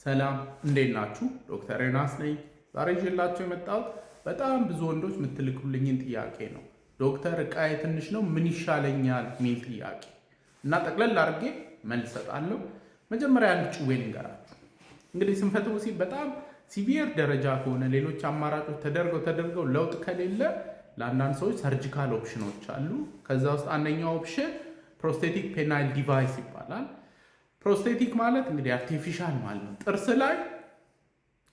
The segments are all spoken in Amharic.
ሰላም እንዴት ናችሁ? ዶክተር ዮናስ ነኝ። ዛሬ ይዤላችሁ የመጣሁት በጣም ብዙ ወንዶች የምትልኩልኝን ጥያቄ ነው። ዶክተር ዕቃዬ ትንሽ ነው ምን ይሻለኛል የሚል ጥያቄ እና ጠቅለል አድርጌ መልስ እሰጣለሁ። መጀመሪያ አንድ ጭዌ ልንገራችሁ። እንግዲህ ስንፈተ ወሲብ በጣም ሲቪየር ደረጃ ከሆነ ሌሎች አማራጮች ተደርገው ለውጥ ከሌለ ለአንዳንድ ሰዎች ሰርጂካል ኦፕሽኖች አሉ። ከዛ ውስጥ አንደኛው ኦፕሽን ፕሮስቴቲክ ፔናይል ዲቫይስ ይባላል። ፕሮስቴቲክ ማለት እንግዲህ አርቲፊሻል ማለት ነው። ጥርስ ላይ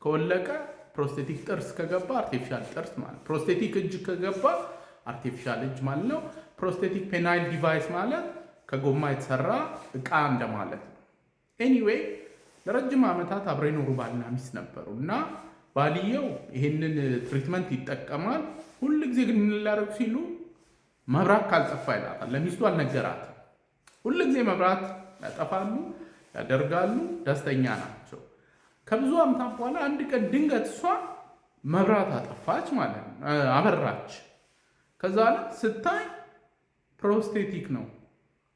ከወለቀ ፕሮስቴቲክ ጥርስ ከገባ አርቲፊሻል ጥርስ ማለት፣ ፕሮስቴቲክ እጅ ከገባ አርቲፊሻል እጅ ማለት ነው። ፕሮስቴቲክ ፔናይል ዲቫይስ ማለት ከጎማ የተሰራ እቃ እንደማለት ነው። ኤኒዌይ ለረጅም ዓመታት አብረው የኖሩ ባልና ሚስት ነበሩ እና ባልየው ይሄንን ትሪትመንት ይጠቀማል። ሁል ጊዜ ግን ሊያደርጉ ሲሉ መብራት ካልጠፋ ይላታል። ለሚስቱ አልነገራትም። ሁል ጊዜ መብራት ያጠፋሉ፣ ያደርጋሉ፣ ደስተኛ ናቸው። ከብዙ ዓመታት በኋላ አንድ ቀን ድንገት እሷ መብራት አጠፋች ማለት ነው፣ አበራች። ከዛ ስታይ ፕሮስቴቲክ ነው።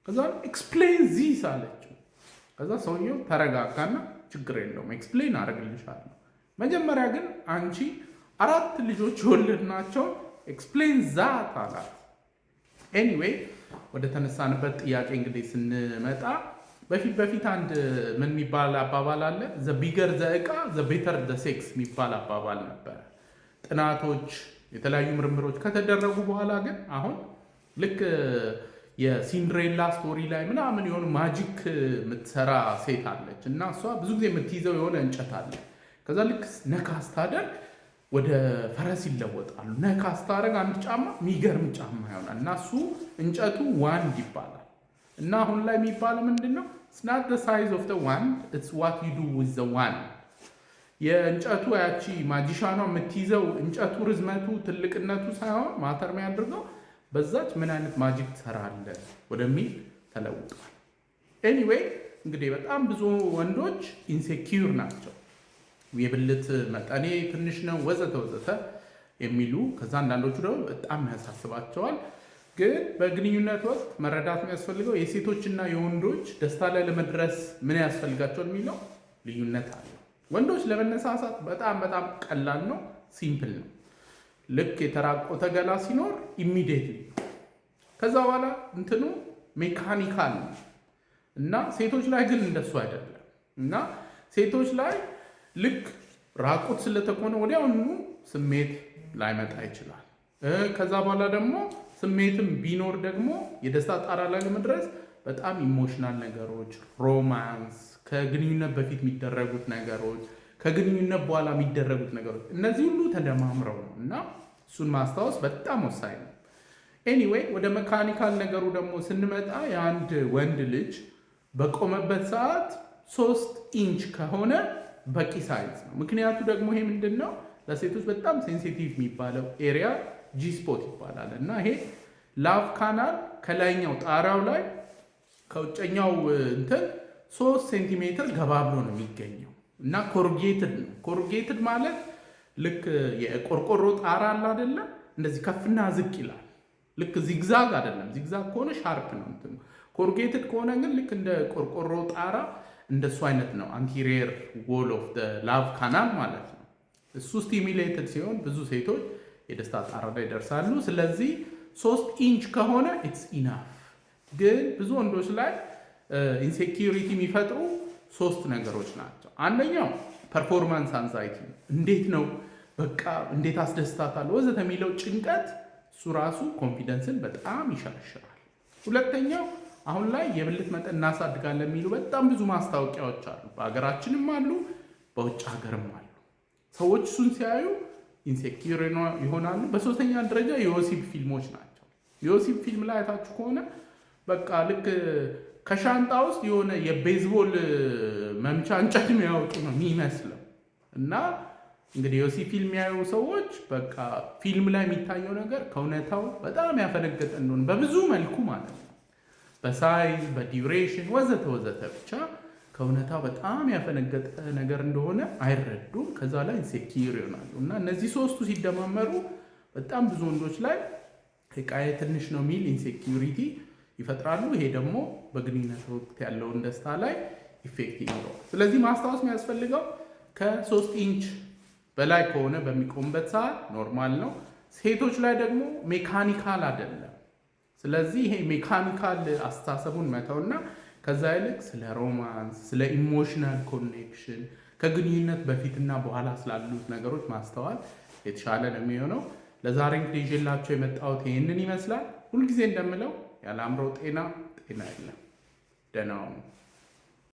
ከዛ ኤክስፕሌን ዚስ አለችው። ከዛ ሰውየው ተረጋጋና ችግር የለውም ኤክስፕሌን አደርግልሻለሁ፣ መጀመሪያ ግን አንቺ 4 ልጆች የወለድናቸው ኤክስፕሌን ዛት አላት። ኤኒዌይ ወደ ተነሳንበት ጥያቄ እንግዲህ ስንመጣ በፊት አንድ ምን የሚባል አባባል አለ፣ ዘ ቢገር ዘ ዕቃ ዘ ቤተር ዘ ሴክስ የሚባል አባባል ነበረ። ጥናቶች የተለያዩ ምርምሮች ከተደረጉ በኋላ ግን አሁን ልክ የሲንድሬላ ስቶሪ ላይ ምናምን የሆኑ ማጂክ የምትሰራ ሴት አለች እና እሷ ብዙ ጊዜ የምትይዘው የሆነ እንጨት አለ። ከዛ ልክ ነካ ስታደርግ ወደ ፈረስ ይለወጣሉ። ነካ ስታደርግ አንድ ጫማ የሚገርም ጫማ ይሆናል እና እሱ እንጨቱ ዋንድ ይባላል። እና አሁን ላይ የሚባለው ምንድን ነው? it's not the size of the wand, it's what you do with the wand። የእንጨቱ ያቺ ማጂሻኗ የምትይዘው እንጨቱ ርዝመቱ ትልቅነቱ ሳይሆን ማተር የሚያደርገው በዛች ምን አይነት ማጂክ ትሰራለህ ወደሚል ተለውጧል። ኤኒዌይ እንግዲህ በጣም ብዙ ወንዶች ኢንሴኪዩር ናቸው። የብልት መጠኔ ትንሽ ነው ወዘተ ወዘተ የሚሉ፣ ከዛ አንዳንዶቹ ደግሞ በጣም ያሳስባቸዋል። ግን በግንኙነት ወቅት መረዳት የሚያስፈልገው የሴቶችና የወንዶች ደስታ ላይ ለመድረስ ምን ያስፈልጋቸዋል የሚለው ልዩነት አለ። ወንዶች ለመነሳሳት በጣም ቀላል ነው፣ ሲምፕል ነው። ልክ የተራቆተ ገላ ሲኖር ኢሚዲየትሊ፣ ከዛ በኋላ እንትኑ ሜካኒካል ነው እና ሴቶች ላይ ግን እንደሱ አይደለም እና ሴቶች ላይ ልክ ራቁት ስለተኮነ ወዲያውኑ ስሜት ላይመጣ ይችላል። ከዛ በኋላ ደግሞ ስሜትም ቢኖር ደግሞ የደስታ ጣራ ላይ ለመድረስ በጣም ኢሞሽናል ነገሮች፣ ሮማንስ፣ ከግንኙነት በፊት የሚደረጉት ነገሮች፣ ከግንኙነት በኋላ የሚደረጉት ነገሮች፣ እነዚህ ሁሉ ተደማምረው ነው እና እሱን ማስታወስ በጣም ወሳኝ ነው። ኤኒዌይ ወደ መካኒካል ነገሩ ደግሞ ስንመጣ የአንድ ወንድ ልጅ በቆመበት ሰዓት 3 ኢንች ከሆነ በቂ ሳይዝ ነው። ምክንያቱ ደግሞ ይሄ ምንድን ነው? ለሴቶች በጣም ሴንሲቲቭ የሚባለው ኤሪያ ጂስፖት ይባላል እና ይሄ ላቭ ካናል ከላይኛው ጣሪያው ላይ ከውጨኛው እንትን 3 ሴንቲሜትር ገባ ብሎ ነው የሚገኘው እና ኮሩጌትድ ነው። ኮሩጌትድ ማለት ልክ የቆርቆሮ ጣራ አለ አይደለ? እንደዚህ ከፍና ዝቅ ይላል። ልክ ዚግዛግ አይደለም። ዚግዛግ ከሆነ ሻርፕ ነው እንትኑ። ኮሩጌትድ ከሆነ ግን ልክ እንደ ቆርቆሮ ጣራ እንደሱ አይነት ነው። አንቲሪየር ዎል ኦፍ ዘ ላቭ ካናል ማለት ነው። እሱ ስቲሙሌትድ ሲሆን ብዙ ሴቶች የደስታ ጣራ ላይ ይደርሳሉ። ስለዚህ 3 ኢንች ከሆነ ኢትስ ኢናፍ። ግን ብዙ ወንዶች ላይ ኢንሴኪዩሪቲ የሚፈጥሩ 3 ነገሮች ናቸው። አንደኛው ፐርፎርማንስ አንዛይቲ፣ እንዴት ነው በቃ እንዴት አስደስታታለሁ ወዘተ የሚለው ጭንቀት፣ እሱ ራሱ ኮንፊደንስን በጣም ይሸረሽራል። ሁለተኛው አሁን ላይ የብልት መጠን እናሳድጋለን የሚሉ በጣም ብዙ ማስታወቂያዎች አሉ። በሀገራችንም አሉ፣ በውጭ ሀገርም አሉ። ሰዎች እሱን ሲያዩ ኢንሴኪዩር ይሆናሉ። በሶስተኛ ደረጃ የወሲብ ፊልሞች ናቸው። የወሲብ ፊልም ላይ አይታችሁ ከሆነ በቃ ልክ ከሻንጣ ውስጥ የሆነ የቤዝቦል መምቻ እንጨት የሚያወጡ ነው የሚመስለው እና እንግዲህ የወሲብ ፊልም የሚያዩ ሰዎች በቃ ፊልም ላይ የሚታየው ነገር ከእውነታው በጣም ያፈነገጠ እንደሆነ በብዙ መልኩ ማለት ነው፣ በሳይዝ በዲዩሬሽን ወዘተ ወዘተ፣ ብቻ ከእውነታው በጣም ያፈነገጠ ነገር እንደሆነ አይረዱም። ከዛ ላይ ኢንሴኪዩር ይሆናሉ እና እነዚህ 3ቱ ሲደማመሩ በጣም ብዙ ወንዶች ላይ ዕቃዬ ትንሽ ነው የሚል ኢንሴኪዩሪቲ ይፈጥራሉ። ይሄ ደግሞ በግንኙነት ወቅት ያለውን ደስታ ላይ ኢፌክት ይኖረዋል። ስለዚህ ማስታወስ የሚያስፈልገው ከ3 ኢንች በላይ ከሆነ በሚቆምበት ሰዓት ኖርማል ነው። ሴቶች ላይ ደግሞ ሜካኒካል አይደለም። ስለዚህ ይሄ ሜካኒካል አስተሳሰቡን መተውና ከዛ ይልቅ ስለ ሮማንስ፣ ስለ ኢሞሽናል ኮኔክሽን ከግንኙነት በፊትና በኋላ ስላሉት ነገሮች ማስተዋል የተሻለ ነው የሚሆነው። ለዛሬ እንግዲህ ይዤላችሁ የመጣሁት ይህንን ይመስላል። ሁልጊዜ እንደምለው ያለ አእምሮ ጤና የለም። ደህና ሁኑ።